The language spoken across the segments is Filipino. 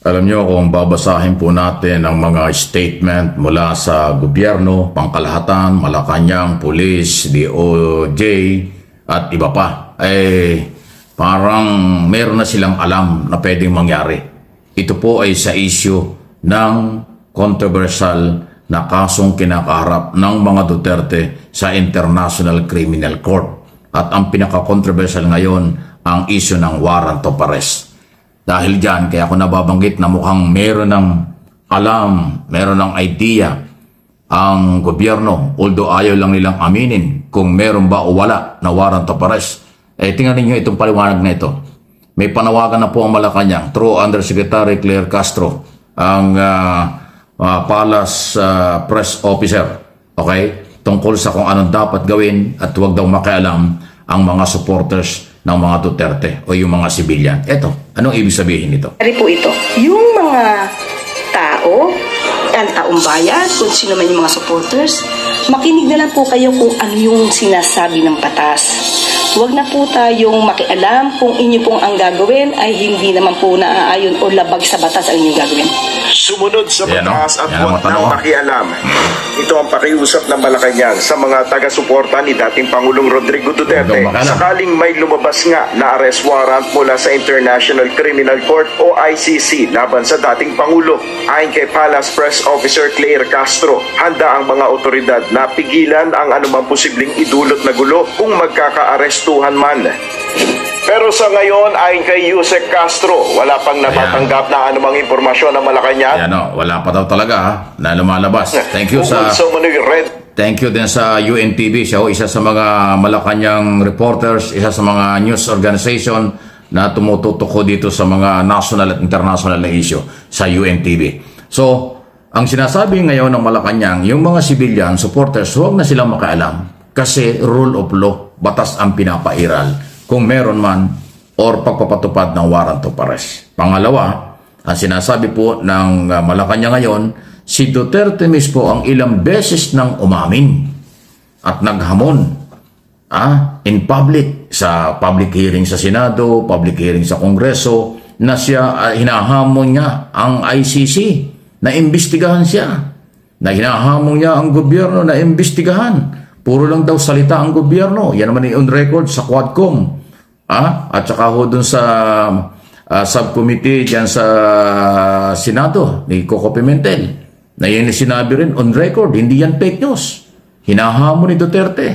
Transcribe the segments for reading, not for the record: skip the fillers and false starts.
Alam nyo, kung babasahin po natin ang mga statement mula sa gobyerno, pangkalahatan, Malacanang, Police, DOJ at iba pa, parang meron na silang alam na pwedeng mangyari. Ito po ay sa issue ng controversial na kasong kinakaharap ng mga Duterte sa International Criminal Court. At ang pinaka-controversial ngayon, ang issue ng warrant of arrest. Dahil dyan, kaya ako nababanggit na mukhang meron ng alam, meron ng idea ang gobyerno, although ayaw lang nilang aminin kung meron ba o wala na warrant of arrest. Tingnan ninyo itong paliwanag na ito. May panawagan na po ang Malacanang through Undersecretary Claire Castro, ang Palace Press Officer, okay? Tungkol sa kung anong dapat gawin at huwag daw makialam ang mga supporters ng mga Duterte o yung mga sibilyan. Eto, anong ibig sabihin nito? Ari po ito, yung mga tao, ang taong bayan, kung sino man yung mga supporters, makinig na lang po kayo kung ano yung sinasabi ng batas. Huwag na po tayong makialam kung inyo pong ang gagawin ay hindi naman po naaayon o labag sa batas ang inyong gagawin. Sumunod sa batas at huwag nang makialam. Ito ang pakiusap ng Malacanang sa mga taga-suporta ni dating Pangulong Rodrigo Duterte. Sakaling may lumabas nga na arrest warrant mula sa International Criminal Court o ICC laban sa dating Pangulo. Ayon kay Palace Press Officer Claire Castro, handa ang mga otoridad na pigilan ang anumang posibleng idulot na gulo kung magkaka-arestuhan man. Pero sa ngayon, ayon kay Yusek Castro, wala pang natatanggap na anumang impormasyon ng Malacanang. Wala pa daw talaga na lumalabas. Thank you Thank you din sa UNTV. Siya isa sa mga Malacanang reporters, isa sa mga news organization na tumututok ko dito sa mga national at international na issue sa UNTV. So, ang sinasabi ngayon ng Malacanang, yung mga civilian supporters, huwag na silang makialam kasi rule of law, batas ang pinapairal kung meron man or pagpapatupad ng warrant of arrest. Pangalawa, ang sinasabi po ng Malacanang ngayon, si Duterte mismo ang ilang beses nang umamin at naghamon in public, sa public hearing sa Senado, public hearing sa Kongreso, na siya hinahamon niya ang ICC na imbestigahan siya, na hinahamon niya ang gobyerno na imbestigahan. Puro lang daw salita ang gobyerno. Yan naman on record sa Quadcom. At saka ho dun sa subcommittee dyan sa Senado ni Coco Pimentel, na yan sinabi rin on record, hindi yan fake news. Hinahamon ni Duterte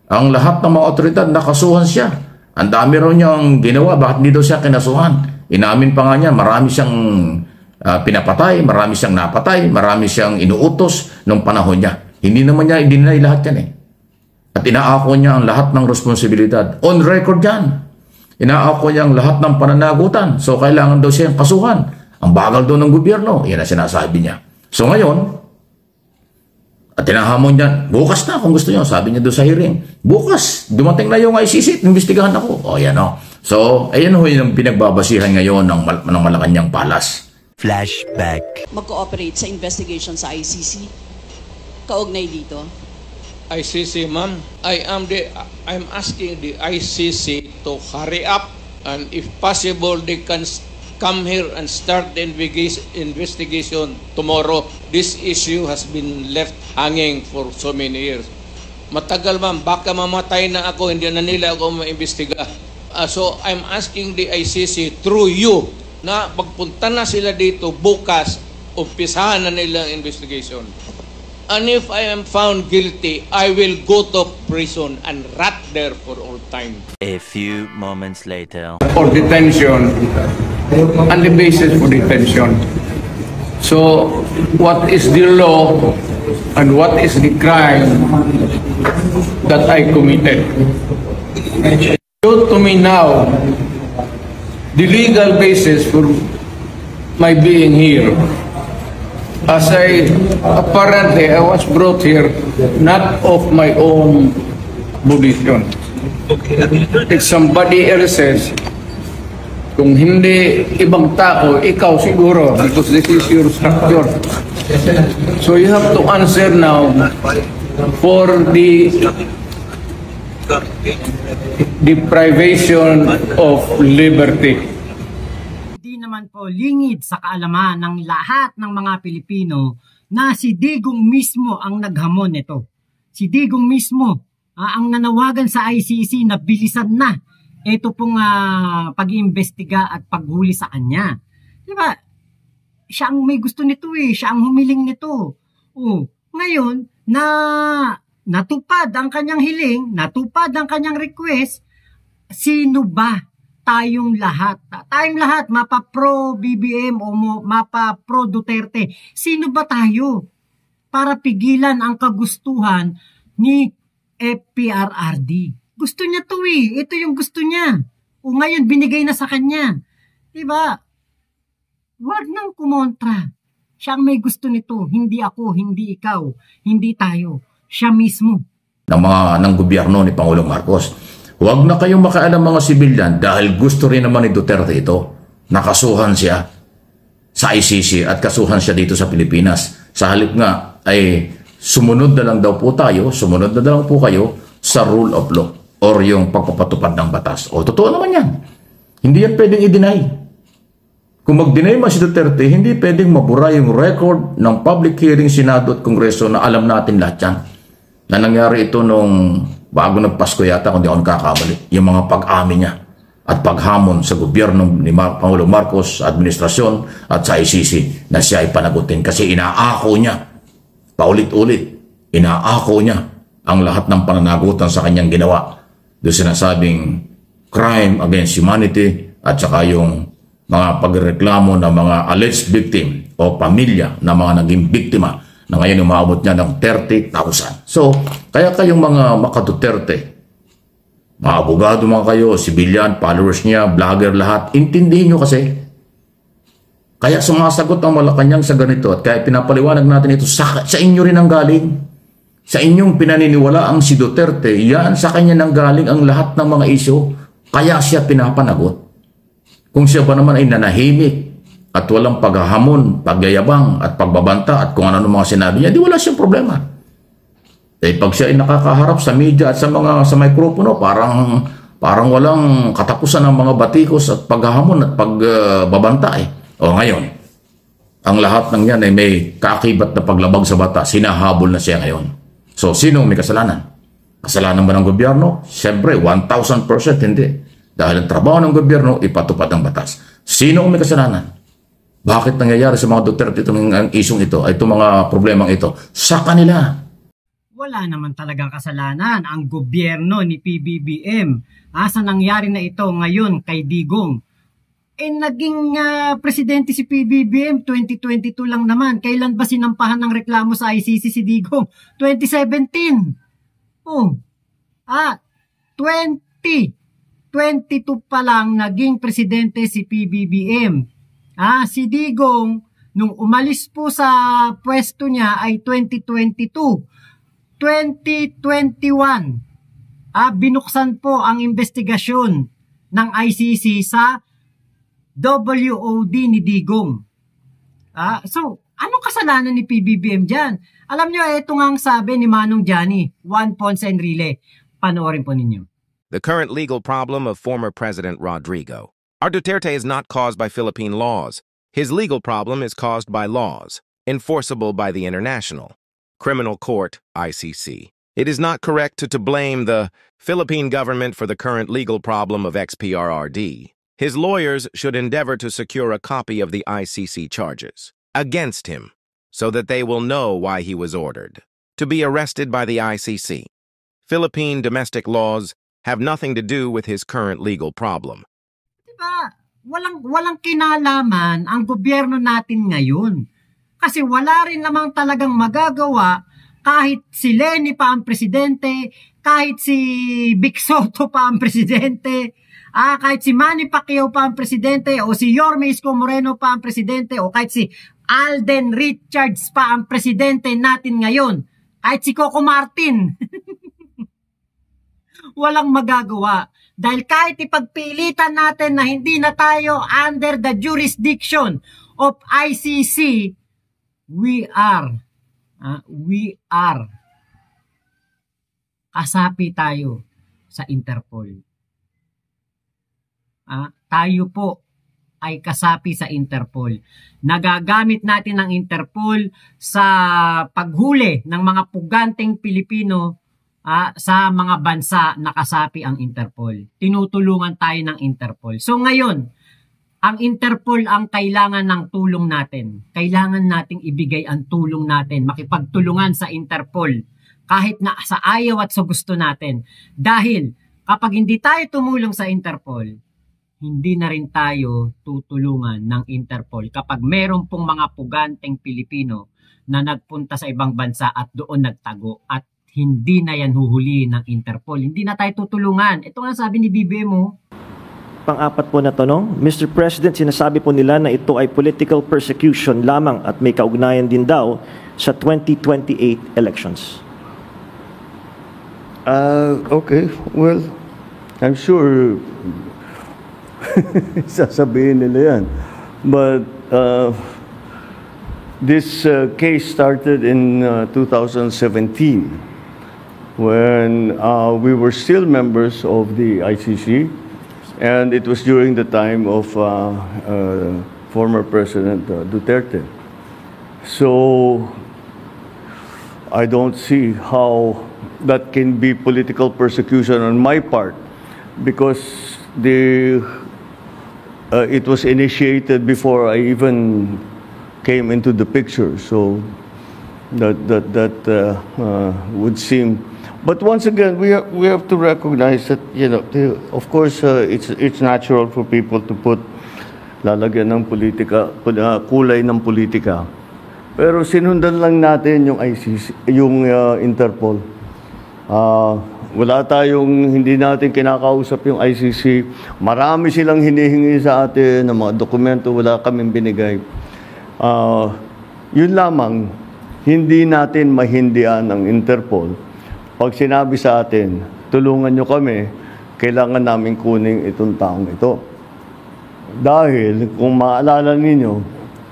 ang lahat ng mga otoridad, nakasuhan siya. Ang dami raw niyang ginawa, bakit hindi daw siya kinasuhan? Inamin pa nga niya, marami siyang pinapatay, marami siyang napatay, marami siyang inuutos nung panahon niya. Hindi naman niya i-deny lahat yan At inaako niya ang lahat ng responsibilidad. On record yan. Inaako niya ang lahat ng pananagutan. So, kailangan daw siyang kasuhan. Ang bagal daw ng gobyerno. Yan ang sinasabi niya. So, ngayon, at tinahamon niya, bukas na kung gusto niyo. Sabi niya doon sa hearing, bukas, dumating na yung ICC, investigahan ako. Yan So, ayan yung pinagbabasihan ngayon ng Malacanang Palace. Flashback. Mag-cooperate sa investigation sa ICC. Kaugnay dito. ICC, ma'am, I'm asking the ICC to hurry up, and if possible, they can come here and start the investigation tomorrow. This issue has been left hanging for so many years. Matagal, ma'am, baka mamatay na ako, hindi na nila ako maimbestiga. So I'm asking the ICC through you na pagpunta na sila dito bukas, umpisahan na nila ang investigation. And if I am found guilty, I will go to prison and rot there for all time. A few moments later. For detention and the basis for detention. So, what is the law and what is the crime that I committed? Show to me now the legal basis for my being here. As apparently I was brought here not of my own volition. It's somebody else's. Kung hindi ibang tao, ikaw siguro, because this is your structure. So you have to answer now for the deprivation of liberty. naman po lingid sa kaalaman ng lahat ng mga Pilipino na si Digong mismo ang naghamon nito. Si Digong mismo ang nanawagan sa ICC na bilisan na ito pong pag-iimbestiga at paghuli sa kanya. Diba? Siya ang may gusto nito eh. Siya ang humiling nito. Ngayon, natupad ang kanyang hiling, natupad ang kanyang request, sino ba tayong lahat? Tayong lahat, mapa-pro BBM o mapa-pro Duterte. Sino ba tayo para pigilan ang kagustuhan ni FPRRD? Gusto niya to eh. Ito yung gusto niya. Ngayon, binigay na sa kanya. Diba? Huwag nang kumontra. Siya ang may gusto nito. Hindi ako, hindi ikaw, hindi tayo. Siya mismo. Ng gobyerno ni Pangulong Marcos. Huwag na kayong makaalam mga sibilyan dahil gusto rin naman ni Duterte ito. Nakasuhan siya sa ICC at kasuhan siya dito sa Pilipinas. Sa halip nga ay sumunod na lang daw po tayo, sumunod na lang po kayo sa rule of law or yung pagpapatupad ng batas. Totoo naman yan. Hindi yan pwedeng i-deny. Kung mag-deny man si Duterte, hindi pwedeng mabura yung record ng public hearing, Senado at Kongreso na alam natin lahat yan. Na nangyari ito nung bago nagpasko yata, kung di ako nagkakamali, yung mga pag-amin niya at paghamon sa gobyerno ni Pangulong Marcos, administrasyon at sa ICC na siya ay panagutin kasi inaako niya, paulit-ulit, inaako niya ang lahat ng pananagutan sa kanyang ginawa. Doon sinasabing crime against humanity at saka yung mga pagreklamo ng mga alleged victim o pamilya na mga naging biktima na ngayon umaabot niya ng 30,000. So, kaya kayong mga maka-Duterte, mga abogado mga kayo, sibilyan, followers niya, vlogger, lahat, intindihin nyo kasi. Kaya sumasagot ang Malacanang sa ganito at kaya pinapaliwanag natin ito, sa inyo rin ang galing. Sa inyong pinaniniwala ang si Duterte, yan sa kanya nang galing ang lahat ng mga isyo, kaya siya pinapanagot. Kung siya ba naman ay nanahimik at walang paghahamon, pagyayabang at pagbabanta at kung ano mga sinabi niya, di wala siyang problema. Pag siya ay nakakaharap sa media at sa mikropono, parang walang katapusan ng mga batikos at paghahamon at pagbabanta ngayon, ang lahat ng yan ay may kaakibat na paglabag sa batas, sinahabol na siya ngayon. So, sino may kasalanan? Kasalanan ba ng gobyerno? Siyempre, 1,000% hindi. Dahil ang trabaho ng gobyerno, ipatupad ang batas. Sino may kasalanan? Bakit nangyayari sa mga Duterte itong isong ito, itong mga problemang ito? Sa kanila. Wala naman talagang kasalanan ang gobyerno ni PBBM sa nangyari na ito ngayon kay Digong. Naging presidente si PBBM 2022 lang naman. Kailan ba sinampahan ng reklamo sa ICC si Digong? 2017. 2022 pa lang naging presidente si PBBM. Si Digong, nung umalis po sa pwesto niya ay 2022. 2021, binuksan po ang investigasyon ng ICC sa WOD ni Digong. So, anong kasalanan ni PBBM dyan? Alam nyo, ito nga ang sabi ni Manong Johnny, Juan Ponce Enrile. Panoorin po ninyo. The current legal problem of former President Rodrigo. Our Duterte is not caused by Philippine laws. His legal problem is caused by laws, enforceable by the International Criminal Court, ICC. It is not correct to blame the Philippine government for the current legal problem of XPRRD. His lawyers should endeavor to secure a copy of the ICC charges against him so that they will know why he was ordered to be arrested by the ICC. Philippine domestic laws have nothing to do with his current legal problem. Diba? Walang kinalaman ang gobyerno natin ngayon. Kasi wala rin namang talagang magagawa kahit si Lenny pa ang presidente, kahit si Vic Soto pa ang presidente, kahit si Manny Pacquiao pa ang presidente, o si Yorme Isko Moreno pa ang presidente, o kahit si Alden Richards pa ang presidente natin ngayon, kahit si Coco Martin. Walang magagawa. Dahil kahit ipagpilitan natin na hindi na tayo under the jurisdiction of ICC, we are kasapi tayo sa Interpol. Tayo po ay kasapi sa Interpol. Nagagamit natin ang Interpol sa paghuli ng mga puganteng Pilipino sa mga bansa na kasapi ang Interpol. Tinutulungan tayo ng Interpol. So ngayon, ang Interpol ang kailangan ng tulong natin. Kailangan nating ibigay ang tulong natin, makipagtulungan sa Interpol kahit na sa ayaw at sa gusto natin. Dahil kapag hindi tayo tumulong sa Interpol, hindi na rin tayo tutulungan ng Interpol kapag meron pong mga puganteng Pilipino na nagpunta sa ibang bansa at doon nagtago at hindi na yan huhulihin ng Interpol. Hindi na tayo tutulungan. Ito nga sabi ni BBM mo. Pang-apat po na tanong, Mr. President, sinasabi po nila na ito ay political persecution lamang at may kaugnayan din daw sa 2028 elections. Okay, well, I'm sure sasabihin nila yan. But this case started in 2017 when we were still members of the ICC. And it was during the time of former President Duterte. So I don't see how that can be political persecution on my part, because it was initiated before I even came into the picture. So that would seem. But once again, we have to recognize that, you know, of course, it's natural for people to put lalagyan ng politika, kulay ng politika. Pero sinundan lang natin yung ICC, yung Interpol. Wala tayong, hindi natin kinakausap yung ICC. Marami silang hinihingi sa atin ng mga dokumento, wala kaming binigay. Yun lamang, hindi natin mahindian ang Interpol. Pag sinabi sa atin, tulungan nyo kami, kailangan namin kunin itong taong ito. Dahil, kung maalala ninyo,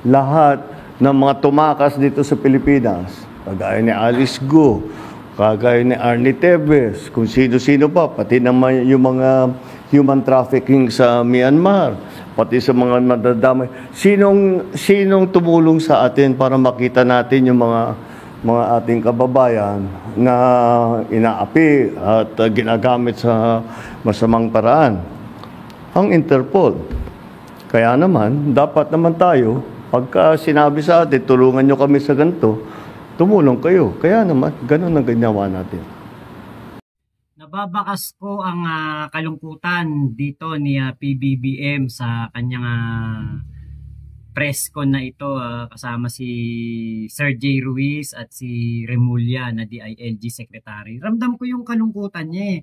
lahat ng mga tumakas dito sa Pilipinas, kagaya ni Alice Go, kagaya ni Arnie Tevez, kung sino-sino pa, pati naman yung mga human trafficking sa Myanmar, pati sa mga nadadamay. Sinong tumulong sa atin para makita natin yung mga ating kababayan na inaapi at ginagamit sa masamang paraan? Ang Interpol. Kaya naman, dapat naman tayo, pagka sinabi sa atin, tulungan nyo kami sa ganito, tumulong kayo. Kaya naman, ganun ang ginawa natin. Nababakas ko ang kalungkutan dito ni PBBM sa kanyang press con na ito, kasama si Sir J. Ruiz at si Remulla na DILG Secretary. Ramdam ko yung kalungkutan niya eh.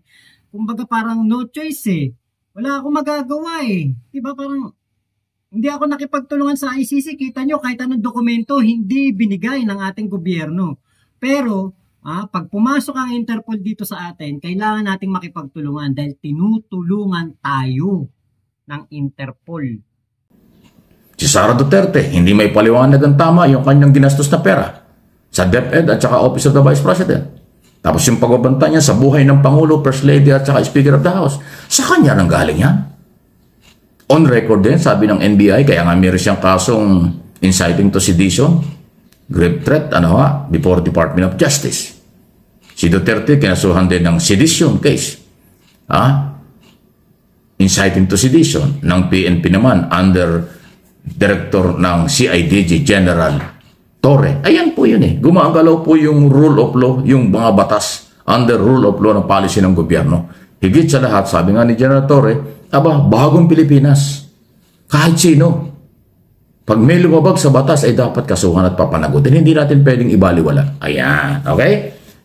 Kumbaga parang no choice eh. Wala akong magagawa eh. Diba parang hindi ako nakipagtulungan sa ICC. Kita nyo kahit anong dokumento hindi binigay ng ating gobyerno. Pero pag pumasok ang Interpol dito sa atin, kailangan nating makipagtulungan dahil tinutulungan tayo ng Interpol. Si Sara Duterte, hindi may paliwanag ang tama yung kanyang ginastos na pera sa DepEd at saka Office of the Vice President. Tapos yung pagbabanta niya sa buhay ng Pangulo, First Lady at saka Speaker of the House, sa kanya nang galing yan. On record din, sabi ng NBI, kaya nga meron siyang kasong inciting to sedition, grave threat, before Department of Justice. Si Duterte, kinasuhan din ng sedition case. Inciting to sedition ng PNP naman under Director ng CIDG General Torre. Ayan po yun eh. Gumagalaw po yung rule of law, yung mga batas under rule of law ng policy ng gobyerno. Higit sa lahat, sabi nga ni General Torre, bagong Pilipinas. Kahit sino. Pag may lumabag sa batas ay dapat kasuhan at papanagutin. Hindi natin pwedeng ibaliwala. Ayan. Okay?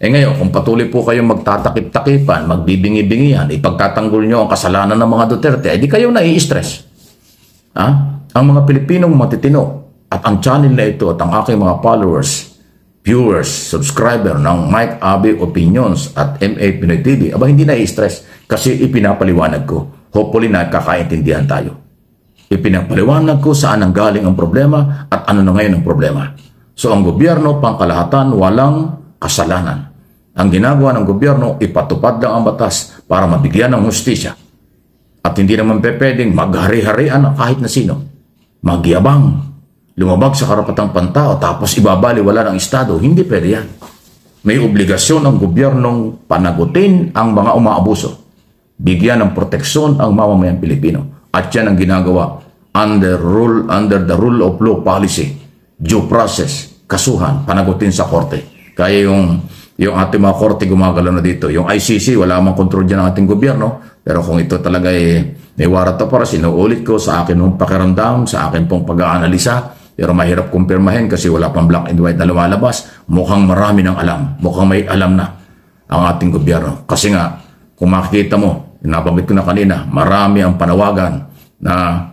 Ngayon, kung patuloy po kayong magtatakip-takipan, magbibingi-bingihan, ipagtatanggol nyo ang kasalanan ng mga Duterte, di kayo nai-stress. Ang mga Pilipinong matitino at ang channel na ito at ang aking mga followers, viewers, subscriber ng Mike Abe Opinions at MA Pinoy TV, hindi nai-stress kasi ipinapaliwanag ko. Hopefully nagkakaintindihan tayo. Ipinapaliwanag ko saan ang galing ang problema at ano na ngayon ang problema. So ang gobyerno, pangkalahatan, walang kasalanan. Ang ginagawa ng gobyerno, ipatupad lang ang batas para mabigyan ng hustisya. At hindi naman pwedeng maghari-harian kahit na sino. magyabang, lumabag sa karapatang pantao, tapos ibabaliwala ng Estado. Hindi pwede yan. May obligasyon ng gobyernong panagutin ang mga umaabuso. Bigyan ng proteksyon ang mamamayang Pilipino. At yan ang ginagawa under the rule of law policy, due process, kasuhan, panagutin sa korte. Kaya yung ating mga korte gumagalaw na dito. Yung ICC, wala mang kontrol dyan ng ating gobyerno. Pero kung ito talaga may warrant of arrest, sinuulit ko sa akin pong pakiramdam, sa akin pong pag-aanalisa. Pero mahirap kumpirmahin kasi wala pang black and white na lumalabas. Mukhang marami ng alam. Mukhang may alam na ang ating gobyerno. Kasi nga, kung makikita mo, nabanggit ko na kanina, marami ang panawagan na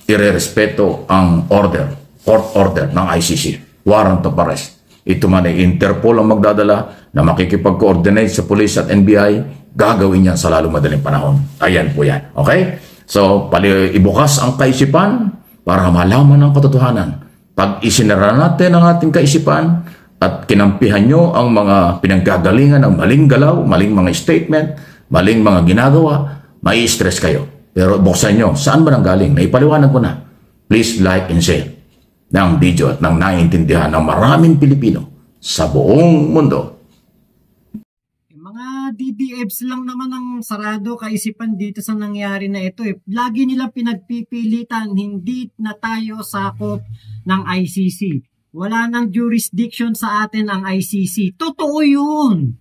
irerespeto ang court order ng ICC. Warrant of arrest. Ito man ay Interpol ang magdadala na makikipag-coordinate sa police at NBI, gagawin yan sa lalong madaling panahon. Ayan po yan. Okay? So, ibukas ang kaisipan para malaman ang katotohanan. Pag isinara natin ang ating kaisipan at kinampihan nyo ang mga pinanggagalingan ng maling galaw, maling mga statement, maling mga ginagawa, may stress kayo. Pero buksan nyo, saan ba nang galing? Naipaliwanag ko na. Please like and share ng video at nang naiintindihan ng maraming Pilipino sa buong mundo. Mga DDFs lang naman ang sarado kaisipan dito sa nangyari na ito. Lagi nilang pinagpipilitan, hindi na tayo sakop ng ICC. Wala nang jurisdiction sa atin ang ICC. Totoo yun.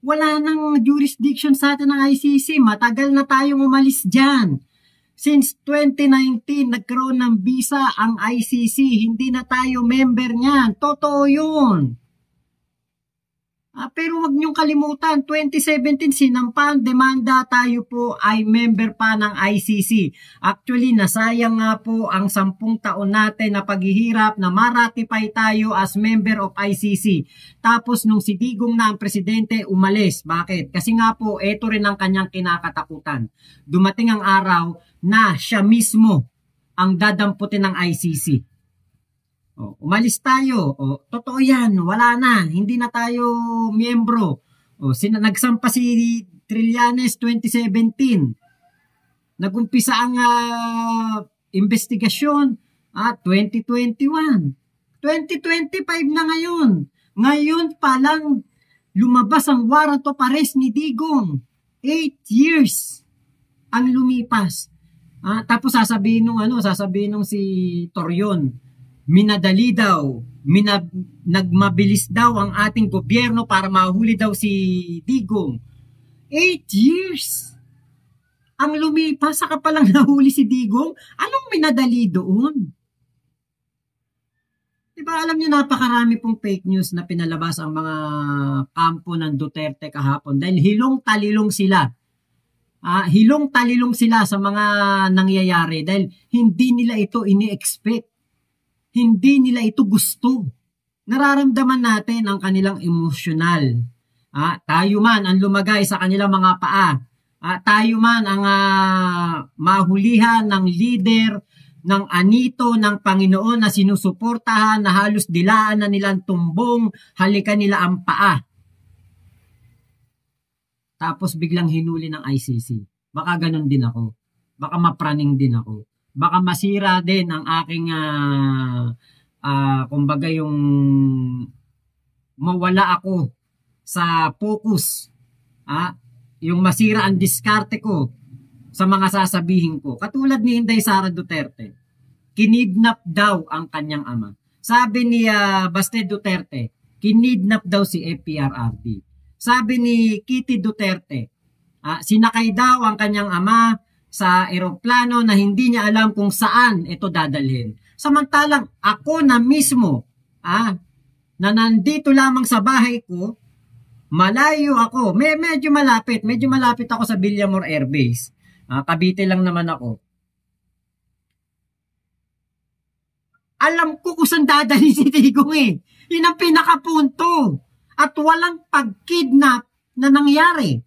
Wala nang jurisdiction sa atin ang ICC. Matagal na tayong umalis dyan. Since 2019, nagkaroon ng visa ang ICC. Hindi na tayo member niyan. Totoo yun. Pero wag niyong kalimutan, 2017 sinampahan demanda, tayo po ay member pa ng ICC. Actually, nasayang nga po ang 10 taon natin na paghihirap na maratify tayo as member of ICC. Tapos nung si Digong na ang presidente, umalis. Bakit? Kasi nga po, ito rin ang kanyang kinakatakutan. Dumating ang araw na siya mismo ang dadamputin ng ICC. Umalis tayo. Totoo yan. Wala na. Hindi na tayo miyembro. Nagsampa si Trillanes 2017. Nagumpisa ang investigasyon 2021. 2025 na ngayon. Ngayon pa lang lumabas ang warrant of arrest ni Digong. 8 years ang lumipas. Tapos sasabihin nung si Torion, minadali daw, nagmabilis daw ang ating gobyerno para mahuli daw si Digong. 8 years ang lumipas, saka palang nahuli si Digong. Anong minadali doon? Diba alam niyo, napakarami pong fake news na pinalabas ang mga kampo ng Duterte kahapon dahil hilong-talilong sila. Hilong-talilong sila sa mga nangyayari dahil hindi nila ito ini-expect. Hindi nila ito gusto. Nararamdaman natin ang kanilang emosyonal. Tayo man ang lumagay sa kanilang mga paa. Tayo man ang mahulihan ng leader, ng anito, ng Panginoon na sinusuportahan, na halos dilaan na nilang tumbong, halikan nila ang paa. Tapos biglang hinuli ng ICC. Baka ganun din ako. Baka mapraning din ako. Baka masira din ang aking kumbaga yung mawala ako sa focus. Yung masira ang diskarte ko sa mga sasabihin ko. Katulad ni Inday Sara Duterte, kinidnap daw ang kanyang ama. Sabi ni Baste Duterte, kinidnap daw si FPRRD. Sabi ni Kitty Duterte, sinakay daw ang kanyang ama sa eroplano na hindi niya alam kung saan ito dadalhin. Samantalang ako na mismo, na nandito lamang sa bahay ko, malayo ako, medyo malapit ako sa Villamor Air Base. Cavite lang naman ako. Alam ko kung saan dadalhin si Digong eh. Yun ang pinakapunto. At walang pagkidnap na nangyari.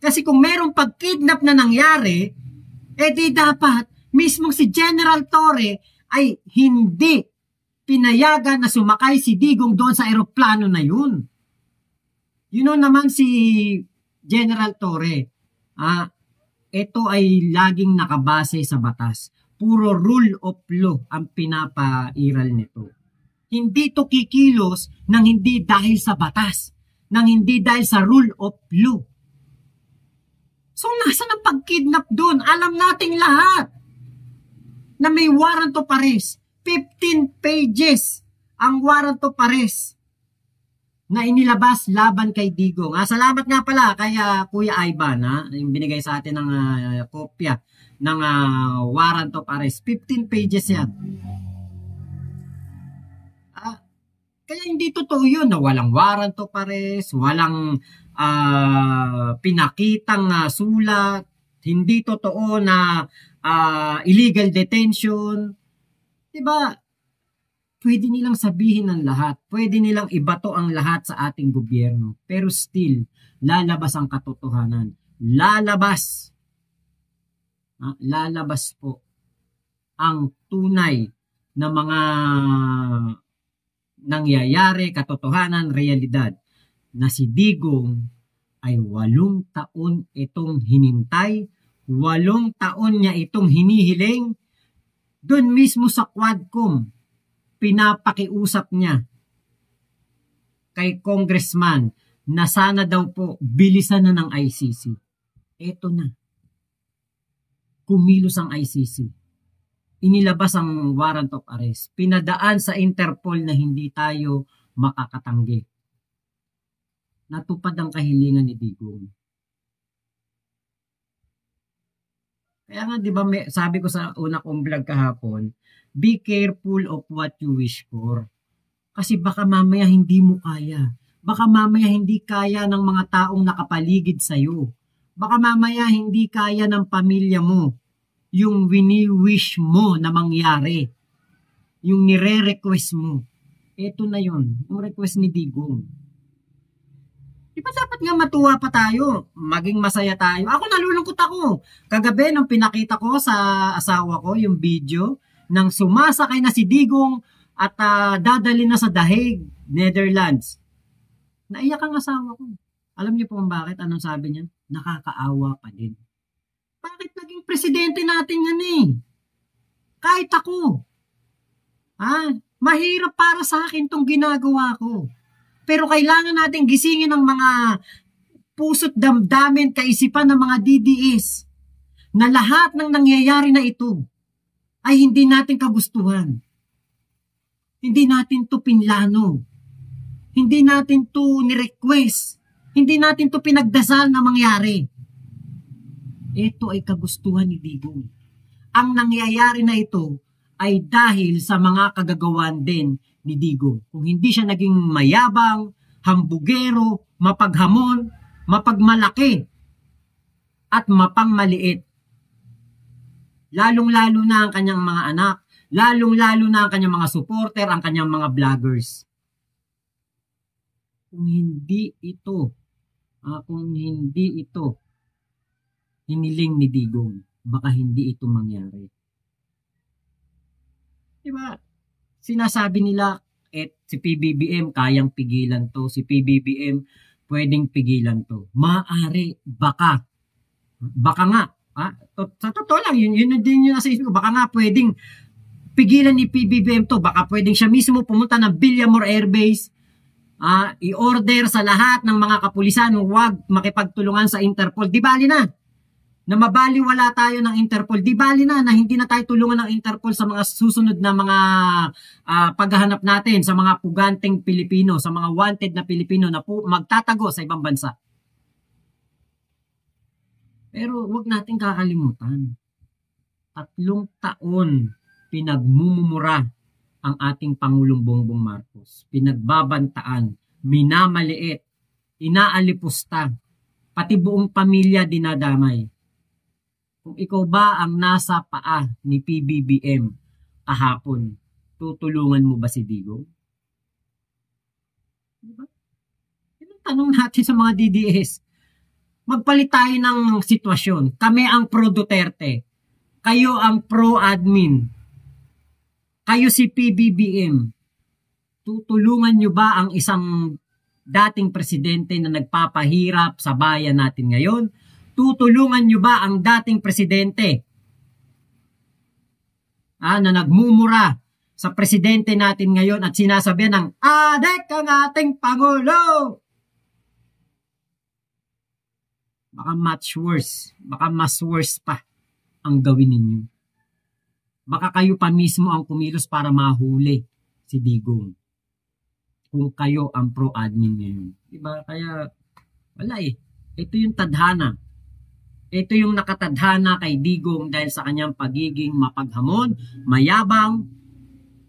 Kasi kung merong pagkidnap na nangyari, di dapat mismo si General Torre ay hindi pinayagan na sumakay si Digong doon sa eroplano na yun. Naman si General Torre, ito ay laging nakabase sa batas. Puro rule of law ang pinapairal nito. Hindi to kikilos nang hindi dahil sa batas, nang hindi dahil sa rule of law. So nasa ng pagkidnap doon? Alam nating lahat na may warrant of arrest. 15 pages ang warrant of arrest na inilabas laban kay Digong. Salamat nga pala kay Kuya Ivan, yung binigay sa atin ng kopya ng warrant of arrest. 15 pages yan. Kaya hindi totoo yun na walang warrant of arrest, walang pinakitang sulat, hindi totoo na illegal detention. Diba? Pwede nilang sabihin ng lahat. Pwede nilang ibato ang lahat sa ating gobyerno. Pero still, lalabas ang katotohanan. Lalabas. Lalabas po ang tunay na mga nangyayari, katotohanan, realidad. Na si Digong ay 8 taon itong hinintay. 8 taon niya itong hinihiling. Doon mismo sa Quadcom, pinapakiusap niya kay congressman na sana daw po bilisan na ng ICC. Eto na. Kumilos ang ICC. Inilabas ang warrant of arrest. Pinadaan sa Interpol na hindi tayo makakatanggi. Natupad ang kahilingan ni Digong. Kaya nga, di ba, sabi ko sa una kong vlog kahapon, be careful of what you wish for. Kasi baka mamaya hindi mo kaya. Baka mamaya hindi kaya ng mga taong nakapaligid sa'yo. Baka mamaya hindi kaya ng pamilya mo yung wini-wish mo na mangyari. Yung nire-request mo. Ito na yun, yung request ni Digong. Di ba dapat nga matuwa pa tayo? Maging masaya tayo. Ako nalulungkot ako. Kagabi nung pinakita ko sa asawa ko yung video nang sumasakay na si Digong at dadali na sa The Hague, Netherlands. Naiyak ang asawa ko. Alam niyo po kung bakit? Anong sabi niya? Nakakaawa pa din. Bakit naging presidente natin yan eh? Kahit ako. Mahirap para sa akin tong ginagawa ko. Pero kailangan natin gisingin ang mga puso't damdamin, kaisipan ng mga DDS na lahat ng nangyayari na ito ay hindi natin kagustuhan. Hindi natin to pinlano. Hindi natin to ni-request. Hindi natin to pinagdasal na mangyari. Ito ay kagustuhan ni Digong. Ang nangyayari na ito ay dahil sa mga kagagawan din ni Digong. Kung hindi siya naging mayabang, hambugero, mapaghamon, mapagmalaki, at mapangmaliit. Lalong-lalo na ang kanyang mga anak, lalong-lalo na ang kanyang mga supporter, ang kanyang mga vloggers. Kung hindi ito hiniling ni Digong, baka hindi ito mangyari. Diba? Sinasabi nila, si PBBM kayang pigilan to, si PBBM pwedeng pigilan to. Maaari, baka nga, sa totoo lang, yun din yung nasa isip ko, baka nga pwedeng pigilan ni PBBM to, baka pwedeng siya mismo pumunta ng Villamor Air Base, i-order sa lahat ng mga kapulisan, huwag makipagtulungan sa Interpol. Di bali na mabaliwala tayo ng Interpol. Di bali na hindi na tayo tulungan ng Interpol sa mga susunod na mga paghahanap natin sa mga puganteng Pilipino, sa mga wanted na Pilipino na magtatago sa ibang bansa. Pero huwag natin kakalimutan. 3 taon pinagmumura ang ating Pangulong Bongbong Marcos. Pinagbabantaan, minamaliit, inaalipusta, pati buong pamilya dinadamay. Kung ikaw ba ang nasa paa ni PBBM kahapon, tutulungan mo ba si Digong? Diba? Yan ang tanong natin sa mga DDS. Magpalit tayo ng sitwasyon. Kami ang pro-Duterte. Kayo ang pro-admin. Kayo si PBBM. Tutulungan nyo ba ang isang dating presidente na nagpapahirap sa bayan natin ngayon? Tutulungan nyo ba ang dating presidente na nagmumura sa presidente natin ngayon at sinasabihan ng adek ang ating Pangulo. Baka much worse, baka mas worse pa ang gawin ninyo. Baka kayo pa mismo ang kumilos para mahuli si Digong. Kung kayo ang pro-admin ngayon. Diba? Kaya wala eh. Ito yung tadhana. Ito yung nakatadhana kay Digong dahil sa kanyang pagiging mapaghamon, mayabang,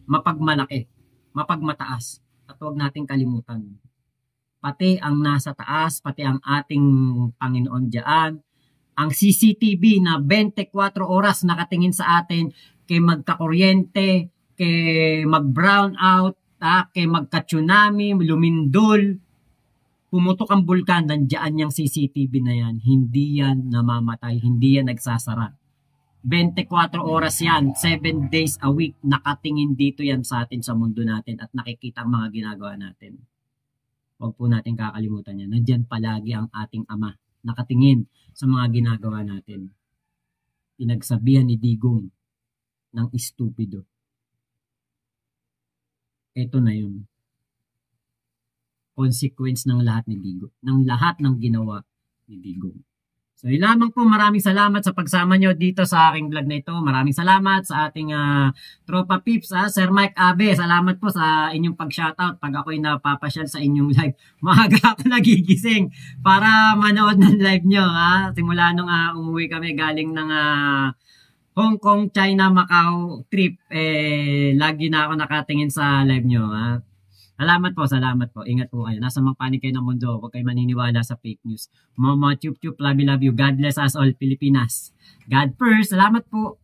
mapagmalaki, mapagmataas. At huwag nating kalimutan. Pati ang nasa taas, pati ang ating Panginoon diyan, ang CCTV na 24 oras nakatingin sa atin, kay magkakuryente, kay mag-brown out, kay magka-tsunami, lumindol, pumutok ang bulkan, nandiyan yung CCTV na yan. Hindi yan namamatay, hindi yan nagsasara. 24 oras yan, 7 days a week, nakatingin dito yan sa atin sa mundo natin at nakikita ang mga ginagawa natin. Huwag po natin kakalimutan yan. Nandiyan palagi ang ating Ama, nakatingin sa mga ginagawa natin. Pinagsabihan ni Digong ng estupido. Ito na yun. Consequence ng lahat ni Digong, ng lahat ng ginawa ni Digong. So, yun lamang po. Maraming salamat sa pagsama nyo dito sa aking vlog na ito. Maraming salamat sa ating tropa peeps. Sir Mike Abe, salamat po sa inyong pag-shoutout pag ako'y napapasyal sa inyong live. Maaga ako nagigising para manood ng live nyo. Simula nung umuwi kami galing ng Hong Kong, China, Macau trip, lagi na ako nakatingin sa live nyo. Salamat po. Ingat po kayo. Nasa mga panig kayo ng mundo. Huwag kayo maniniwala sa fake news. Mama, chup chup, love you. God bless us all, Pilipinas. God first. Salamat po.